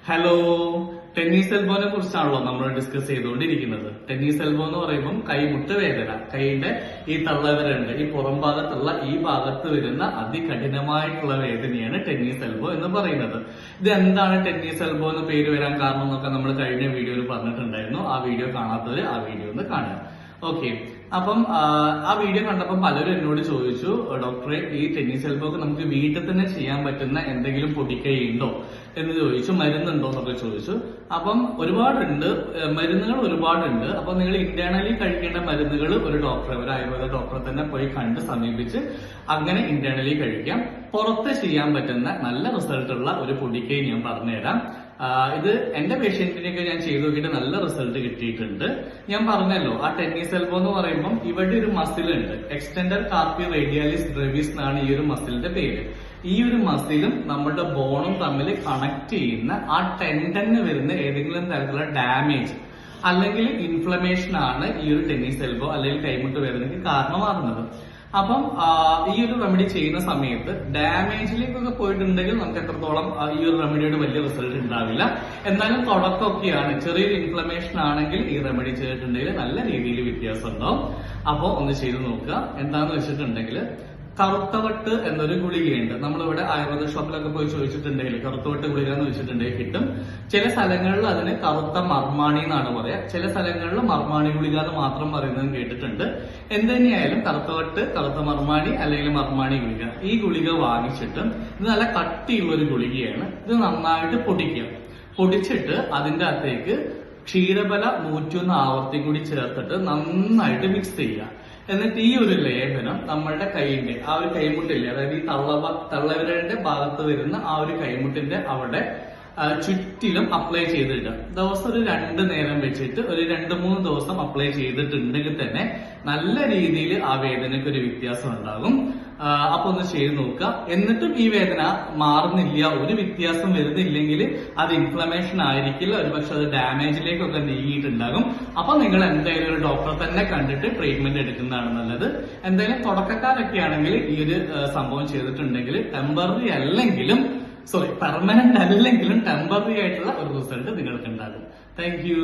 Hello, tennis എൽബോനെ കുറിച്ചാണല്ലോ നമ്മൾ discuss ചെയ്തുകൊണ്ടിരിക്കുന്നത്. Tennis elbow എന്ന് പറയുമ്പോൾ കൈമുട്ട് വേദന, കൈയുടെ ഈ തള്ളവിരലുണ്ട്, ഈ പുറം ഭാഗത്തുള്ള ഈ ഭാഗത്ത് വരുന്ന അതികഠിനമായിട്ടുള്ള വേദനയാണ് ടെന്നീസ് എൽബോ എന്ന് പറയുന്നത്. ഇത് എന്താണ് ടെന്നീസ് എൽബോ എന്ന് പേര് വരാൻ കാരണം എന്നൊക്കെ നമ്മൾ കഴിഞ്ഞ വീഡിയോയിൽ പറഞ്ഞിട്ടുണ്ടായിരുന്നു. ആ വീഡിയോ കാണാത്തവര് ആ വീഡിയോ ഒന്ന് കാണുക. ഓക്കെ, അപ്പം ആ വീഡിയോ കണ്ടപ്പോൾ പലരും എന്നോട് ചോദിച്ചു, ഡോക്ടറെ ഈ ടെന്നീസ് എൽബോക്ക് നമുക്ക് വീട്ടിൽ തന്നെ ചെയ്യാൻ പറ്റുന്ന എന്തെങ്കിലും പൊടിക്കൈ ഉണ്ടോ എന്ന് ചോദിച്ചു, മരുന്നുണ്ടോ എന്നൊക്കെ ചോദിച്ചു. അപ്പം ഒരുപാടുണ്ട്, മരുന്നുകൾ ഒരുപാടുണ്ട്. അപ്പൊ നിങ്ങൾ ഇന്റേണലി കഴിക്കേണ്ട മരുന്നുകൾ ഒരു ഡോക്ടറെ, ഒരു ആയുർവേദ ഡോക്ടറെ തന്നെ പോയി കണ്ട് സമീപിച്ച് അങ്ങനെ ഇന്റേണലി കഴിക്കാം. പുറത്ത് ചെയ്യാൻ പറ്റുന്ന നല്ല റിസൾട്ട് ഉള്ള ഒരു പൊടിക്കൈ ഞാൻ പറഞ്ഞുതരാം. ഇത് എന്റെ പേഷ്യന്റിനൊക്കെ ഞാൻ ചെയ്തു നോക്കിയിട്ട് നല്ല റിസൾട്ട് കിട്ടിയിട്ടുണ്ട്. ഞാൻ പറഞ്ഞല്ലോ, ആ ടെന്നീസ് എൽബോ എന്ന് പറയുമ്പോൾ ഇവിടെ ഒരു മസിൽ ഉണ്ട്, എക്സ്റ്റൻഡഡ് കാർപ്പി റേഡിയാലിസ് ബ്രെവിസ് എന്നാണ് ഈ ഒരു മസിലിന്റെ പേര്. ഈ ഒരു മസിലും നമ്മുടെ ബോണും തമ്മിൽ കണക്ട് ചെയ്യുന്ന ആ ടെൻഡന് വരുന്ന ഏതെങ്കിലും തരത്തിലുള്ള ഡാമേജ് അല്ലെങ്കിൽ ഇൻഫ്ലമേഷൻ ആണ് ഈ ഒരു ടെന്നീസ് എൽബോ അല്ലെങ്കിൽ കൈമുട്ട് വേദനയ്ക്ക് കാരണമാകുന്നത്. അപ്പം ഈ ഒരു റെമഡി ചെയ്യുന്ന സമയത്ത് ഡാമേജിലേക്കൊക്കെ പോയിട്ടുണ്ടെങ്കിൽ നമുക്ക് എത്രത്തോളം ഈ ഒരു റെമഡിയുടെ വലിയ റിസൾട്ട് ഉണ്ടാവില്ല. എന്നാലും തുടക്കമൊക്കെയാണ്, ചെറിയൊരു ഇൻഫ്ലമേഷൻ ആണെങ്കിൽ ഈ റെമഡി ചെയ്തിട്ടുണ്ടെങ്കിൽ നല്ല രീതിയിൽ വ്യത്യാസം ഉണ്ടാവും. അപ്പോൾ ഒന്ന് ചെയ്ത് നോക്കുക. എന്താന്ന് വെച്ചിട്ടുണ്ടെങ്കിൽ കറുത്തവട്ട് എന്നൊരു ഗുളികയുണ്ട്. നമ്മളിവിടെ ആയുർവേദ ഷോപ്പിലൊക്കെ പോയി ചോദിച്ചിട്ടുണ്ടെങ്കിൽ കറുത്തവട്ട് ഗുളിക എന്ന് വെച്ചിട്ടുണ്ടെങ്കിൽ കിട്ടും. ചില സ്ഥലങ്ങളിൽ അതിന് കറുത്ത മർമാണി എന്നാണ് പറയാ, ചില സ്ഥലങ്ങളിൽ മർമാണി ഗുളിക എന്ന് മാത്രം പറയുന്നത് കേട്ടിട്ടുണ്ട്. എന്ത് തന്നെയായാലും കറുത്തവട്ട്, കറുത്ത മർമാണി അല്ലെങ്കിൽ മർമാണി ഗുളിക, ഈ ഗുളിക വാങ്ങിച്ചിട്ട് ഇത് നല്ല കട്ടിയുള്ള ഒരു ഗുളികയാണ്. ഇത് നന്നായിട്ട് പൊടിക്കുക. പൊടിച്ചിട്ട് അതിന്റെ അകത്തേക്ക് ക്ഷീരബല 101 ആവർത്തി കൂടി ചേർത്തിട്ട് നന്നായിട്ട് മിക്സ് ചെയ്യുക. എന്നിട്ട് ഈ ഒരു ലേപനം നമ്മളുടെ കൈയിന്റെ ആ ഒരു കൈമുട്ടില്ലേ, അതായത് ഈ തള്ളവിരലിന്റെ ഭാഗത്ത് വരുന്ന ആ ഒരു കൈമുട്ടിന്റെ അവിടെ ചുറ്റിലും അപ്ലൈ ചെയ്തിടുക. ദിവസം ഒരു 2 നേരം വെച്ചിട്ട് ഒരു 2-3 ദിവസം അപ്ലൈ ചെയ്തിട്ടുണ്ടെങ്കിൽ തന്നെ നല്ല രീതിയിൽ ആ വേദനയ്ക്ക് ഒരു വ്യത്യാസം ഉണ്ടാകും. അപ്പൊ ഒന്ന് ചെയ്ത് നോക്കുക. എന്നിട്ടും ഈ വേദന മാറുന്നില്ല, ഒരു വ്യത്യാസം വരുന്നില്ലെങ്കിൽ അത് ഇൻഫ്ലമേഷൻ ആയിരിക്കില്ല, ഒരുപക്ഷെ അത് ഡാമേജിലേക്കൊക്കെ നീങ്ങിയിട്ടുണ്ടാകും. അപ്പൊ നിങ്ങൾ എന്തായാലും ഒരു ഡോക്ടറെ തന്നെ കണ്ടിട്ട് ട്രീറ്റ്മെന്റ് എടുക്കുന്നതാണ് നല്ലത്. എന്തായാലും തുടക്കക്കാരൊക്കെ ആണെങ്കിൽ ഈ ഒരു സംഭവം ചെയ്തിട്ടുണ്ടെങ്കിൽ ടെമ്പററി അല്ലെങ്കിലും പെർമനന്റ് അല്ലെങ്കിലും ടെമ്പററി ആയിട്ടുള്ള ഒരു റിസൾട്ട് നിങ്ങൾക്ക് ഉണ്ടാകും. Thank you.